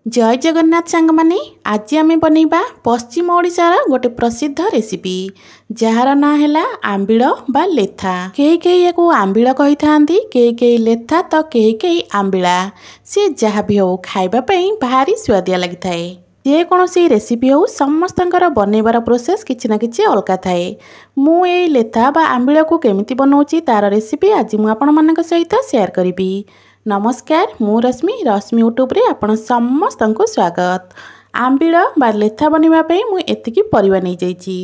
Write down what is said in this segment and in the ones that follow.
जय जगन्नाथ सांग माने आज आम बनैबा पश्चिम ओडिशार गोटे प्रसिद्ध रेसिपी जार ना है आंबिल बा लेथा। कई कई या आंबिल कही था, कई लेथा तो कई आंबिला। सी जहाँ भी हो खाइबापी भारी स्वादिया लगी थाए। जेकोसी रेसिपी हो समस्तंकर बनैबार प्रोसेस किछि ना किछि अलगा थाए। मु ए लेथा बा आंबिल को केमिति बनाउछि तार रेसिपी आज मु आपण मानक सहित शेयर करिबी। नमस्कार, मु रश्मि यूट्यूब रे आपण समस्त को स्वागत। आंबिल बा लेथा बनवाई मु एतिकी परिबा नहीं जाइछि।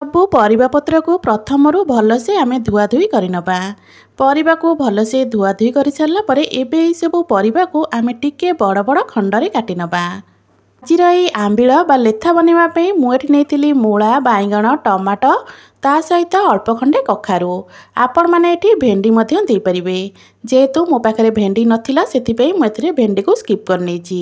सबू परिबा पत्र को प्रथमरु भलसे आमे धुआ धुई करिनबा। परिबा को भलसे धुआ धुई करि सारला परे एबे ए सबू परिबा को आमे टिके बड़ बड़ खंडरे काटिनबा। आजिर ए आंबिल बा लेथा बनवाई मु एठी नेइतिली मूला, बाइगण, टमाटो ता सहित अल्प खंडे कखारू। आपण माने एठी भेंडी मध्य दे परिबे। जेहेतु मो पाखरे भेंडी नथिला सेथिपई मु एथिरे भेंडी को स्किप कर नेछि।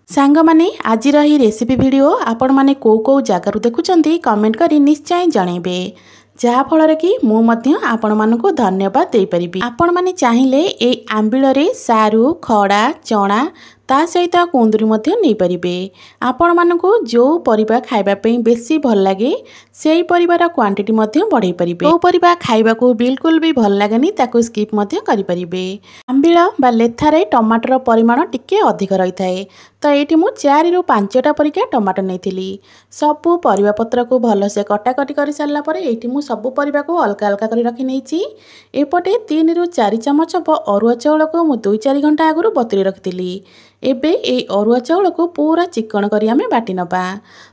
सांग माने आजिर ही रेसिपी वीडियो आपण माने को जगारु देखुचंती कमेंट करी निश्चय जणैबे, जहा फल कि मु मध्य आपण मानकु धन्यवाद दे परिबी। आपण माने चाहिले ए आंबिल रे सारू, खड़ा, चना ता सहित कुंदुरी मध्य नहीं परिबे। आपण मानकु जो परिबा खाइबा पई बेसी भल लागे सेही परिबार क्वांटिटी मध्य बढ़ाई परिबे। जो परिबा खाइबा को बिल्कुल भी भल लागेनी ताकु स्किप मध्य करि परिबे। आंबिल बा लेथारे टमाटर परिमाण टिके अधिक रही थाए, तो एठी मु 4 रु 5टा परिका टमाटर नेथिली। सबु परिबा पत्र को भलसे कटाकटी करि सारला परे एठी मु सबु परिबा को अलगा अलगा करि रखि नेछि। एपटे 3 रु 4 चमच अरुआ चाउल को मु 2-4 घंटा आगु बतुरी रखिथिली। एबे ए अरुआ चाउल को पूरा चिकन करी आमे बाटी नबा।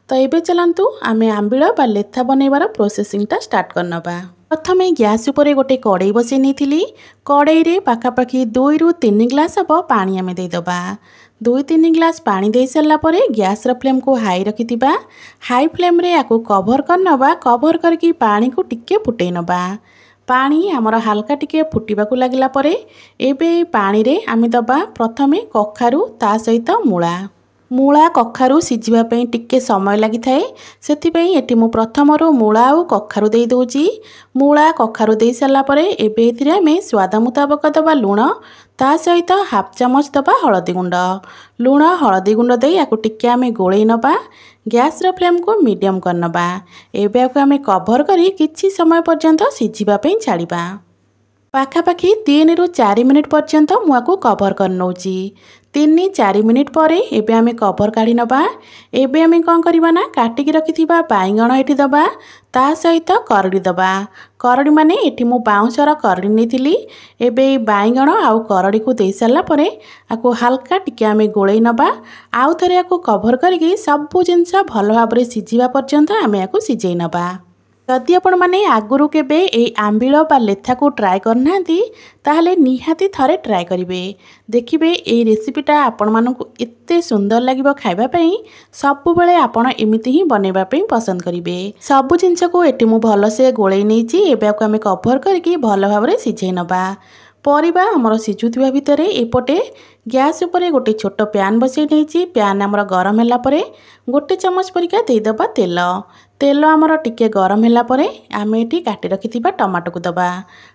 तो एबे चलंतु आमे आंबिल बा लेथा बनैबार प्रोसेसिंगटा स्टार्ट करनबा। प्रथमे गैस उपरे गोटे कड़ाई बसै नेथिली। कड़ाई रे पाखापाखि 2 रु 3 ग्लास हब पानी आमे दे दबा। 2-3 ग्लास पानी दे सारला परे गैस र फ्लेम को हाई रखिथिबा। हाई फ्लेम रे आको कवर करनबा। कवर करके पानी को टिके फुटै नबा। पानी आमर हाल्का टिके फुटिबाकू लागला परे एबे पानी रे आमे दबा प्रथमे कखारू ता सहित मूला कखारू सिझिबा पई टिके समय लागि थाए। सेथि पई एटी मु प्रथमरो मूला आ कखारू देई दोची। मूला कखारू देई सारला परे एबे एथिरे आमे स्वाद मुताबक दबा लूण ता सहित हाफ चमच दबा हळदी गुंड। लूण हळदी गुंड देई आकु टिके आमे गोळै नबा। गैस र फ्लेम को मीडियम करनबा। एबे आकु आमे कवर करी किछि समय पर्यंत सिझिबा पई छाड़िबा। पाखापाखि 3 रु 4 मिनिट पर्यंत मुआको कवर कर नौची। 3-4 मिनिट परे एबे आमे कवर काढ़ी नबा। एबे आमे कौन करिबा ना काटिकी रखिथिबा बाइगण एठी दबा ता सहित करडी दबा। करडी माने एठी मु बाउंसर करडी नेथिली। एबे बाइगण आउ करडी को देई सारला परे आको हल्का टिके आमे गोळै नबा। आउ थरे आको कवर करके सबु जिंस भल भाबरे सिझिबा पर्यंत आमे आको सिझै नबा। जदि आपण माने आगुरु केबे ए आंबिल बा लेथा को ट्राए करनांती ताहले निहाती थरे ट्राए करिवे। देखिबे ए रेसिपीटा आपण मानकु एते सुंदर लागिबो खाइबा पई। सबु बेले आपण एमिति ही बनेबा पई पसंद करिवे। सबु जिंस को एटी मु भलसे गोळै नेछि। एबे आको आमे कवर करके भल भाबरे सिझै नबा। परिबा हमर सिझुथिबा भितरे एपटे गैस उपरे गोटे छोट प्यान बसै नेछि। प्यान हमर गरम होला परे गोटे चमच परिका देई दबा तेल। तेल आमर टिके गरम होला परे आमे एठी काटी रखिथिबा टमाटो को दबा।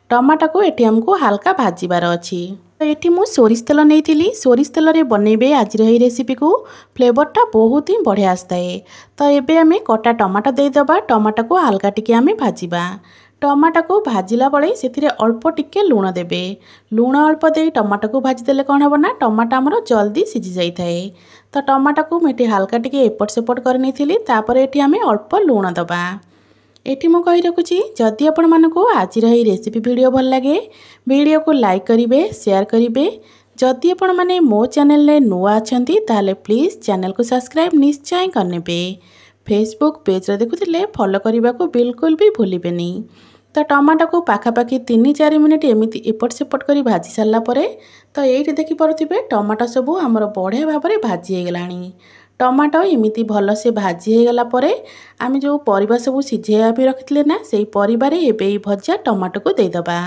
टमाटो को एठी हमको हल्का भाजीबार अछि। तो एठी मु सोरिष तेल नेइथिली। सोरिष तेल रे बनेबे आजिर एही रेसिपी को फ्लेवरटा बहुत ही बढ़िया आस्ताए। तो एबे आमे कटा टमाटो देई दबा। टमाटो को हल्का टिके आमे भाजीबा। टमाटो को भाजिला बळे सेथिरे अल्प टिके लूण देबे। लूण अल्प देई टमाटो को भाजी देले कोन हबो ना टमाटो हमर जल्दी सिझी जाई थाए। तो टमाटो को मेटी हल्का टिके एपट सेपट कर नेथिली। तापर एठी आमे अल्प लूण दबा। एठी मु कहि रखुची जदि आपण मानको आजिर एही रेसिपी वीडियो भल लागे वीडियो को लाइक करिवे, शेयर करिवे। जदि आपण माने मो चैनल रे नुआ अछंती ताले प्लीज चैनल को सब्सक्राइब निश्चय करनेबे। फेसबुक पेज रे देखुथिले फॉलो करिबा को बिल्कुल भी भूलिबेनी। तो टमाटो को पाखापाखि 3-4 मिनिट एमिति एपट सेपट करी भाजी सारला परे तो एइठी देखि पारुथिबे टमाटो सबु हमर बढ़िया भाबरे भाजी हे गलानी। टमाटो एमिति भल से भाजी हे गला परे आमे जो परिबा सबु सिझेया भी रखिथिले ना सेही परिबारे एबे ई भजा टमाटो को देई दबा।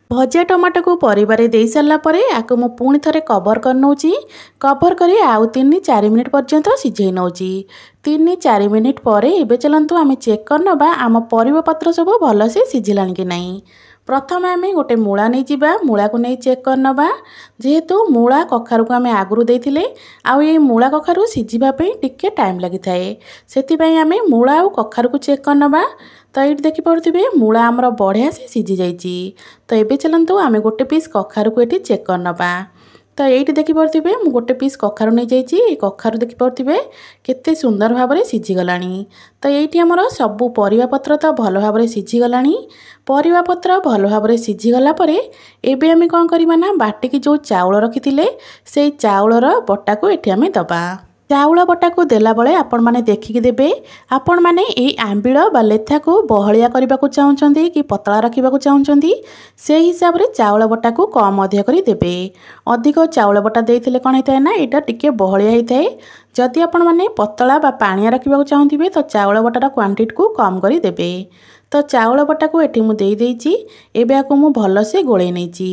भजा टमाटो को परिबारे देई सारला परे आको मु पुणी थरे कवर कर नौची। कवर करी आउ 3-4 मिनिट पर्यंत सिझेई नौची। 3-4 मिनिट परे एबे चलंतु आमे चेक करनबा आम परिबा पत्र सब भल से सिझिलानी कि नाही। प्रथम आम गोटे मूला नहीं जावा मूला को नहीं चेक कर नवा जेहेतु मूला कखारु को आम आगुरी देते आउ ये मूला कखारु सीझापी टिके टाइम लगी थाए से आम मूला और कखारु को चेक कर नवा। तो ये देखिपे मूला आमर बढ़िया से सीझी जाइए। तो ये चलतु आम गोटे पीस कखारु को ये चेक कर नवा। तो ये देखिपे मु गोटे पीस कखारु नहीं जाइए कखारु देखिपे केते सुंदर भाव में सीझीगला। तो ये आमर सबू परिवा पत्र तो भल भाव में सीझीगला। परिवा पत्र भल भाव में सीझीगला एबे आम कौन करवा ना बाटिकी जो चाउल रखी से चाउलर बटा को ये आम दबा। चाउल बटा को देला बळे आपण माने देखिकी देबे आपण माने ए आंबिळ बा लेथा को बहलिया करबा को चाहुचंदी कि पतला रखिबा को चाहुचंदी से हिसाब रे चाउल बटा को कम अधिक करी देबे। अधिक चाउल बटा देइथिले कोन हेताय ना एटा टिके बहलिया हेताय। जदि आपण माने पतला बा पानिया रखिबा को चाहुथिबे तो चाउल बटार क्वांटिटी को कम करी देबे। तो चाउल बटा को एठी मु देई देइची एबे आको मु भल से गोळे नेची।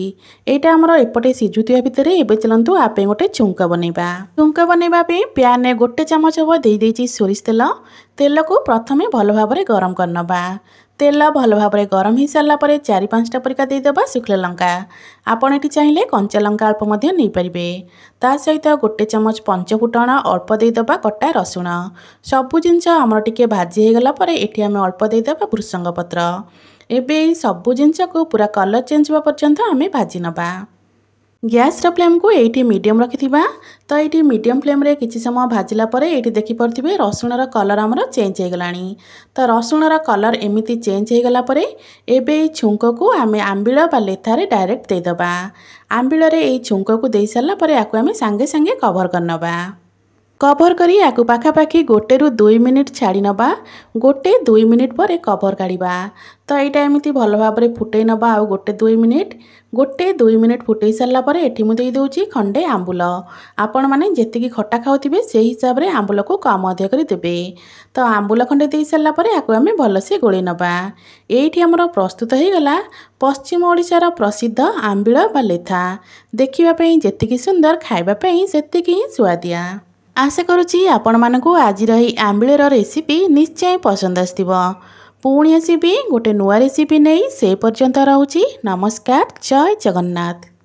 एटा हमर एपटे सिझुतिया भितरे एबे चलंतु आपे गोटे छुंका बनेबा। छुंका बनेबा पे प्यान ने गोटे चमच हबो देई देइची सोरिष तेल। तेल को प्रथमे भल भाबरे गरम करनबा। तेल भल भाबरे गरम ही सारला परे 4-5टा परिका देई देबा सुखला लंका। आपण एठी चाहिले कंचा लंका अल्प मध्य नहीं परिबे। ता सहित गोटे चमच पंचफुटण अल्प देई देबा कटा रसुण सबु जिनस हमर टिके भाजी हे गला परे एठी हम अल्प देई देबा भृसंग पत्र। एबे सबु जिनस को पूरा कलर चेंज होबा पर्यंत आमे भाजी नबा। गैस फ्लेम को ये मीडियम रखिथिबा। तो ये मीडियम फ्लेम रे किछि समय भाजिला परे ये देखि परथिबे रसुणर कलर हमर चेंज हो गलानी। तो रसुणर कलर एमिति चेंज हो गला परे एबे छुंक को आमे आंबिळ बा लेथारे डायरेक्ट दे दबा। आंबिळ रे ए छुंक को देई सारला परे आकु आमे संगे संगे कवर करनबा। कवर करी आकु पाखापाखि 1-2 मिनिट छाड़ी नबा। 1-2 मिनिट पर कवर काढ़ा। तो यहाँ एमती भल भाव में फुटे नबा आउ 1-2 मिनिट। 1-2 मिनिट फुटे सारा पर एठी मु देई दउची खंडे आंबुल। आपण माने जेतिकी खट्टा खाउथिबे से हिसाब रे आंबुल को कम अधिक करी देबे। तो आंबुल खंडे देई सारा पर आकु आमे भल से गोळे नबा। एठी हमर प्रस्तुत हो गला पश्चिम ओडिशार प्रसिद्ध आंबिळ बा लेथा। देखिबा पई जेतिकी सुंदर खाइबा पई सेतिकी ही सुआदिया। आशा करुची आपण मानकु आज रही आंबिळर रेसिपी निश्चय पसंद आस्तिबो। पुणी आसीबी गोटे नुआ रेसिपी नहीं से पर्यंत रहूची। नमस्कार, जय जगन्नाथ।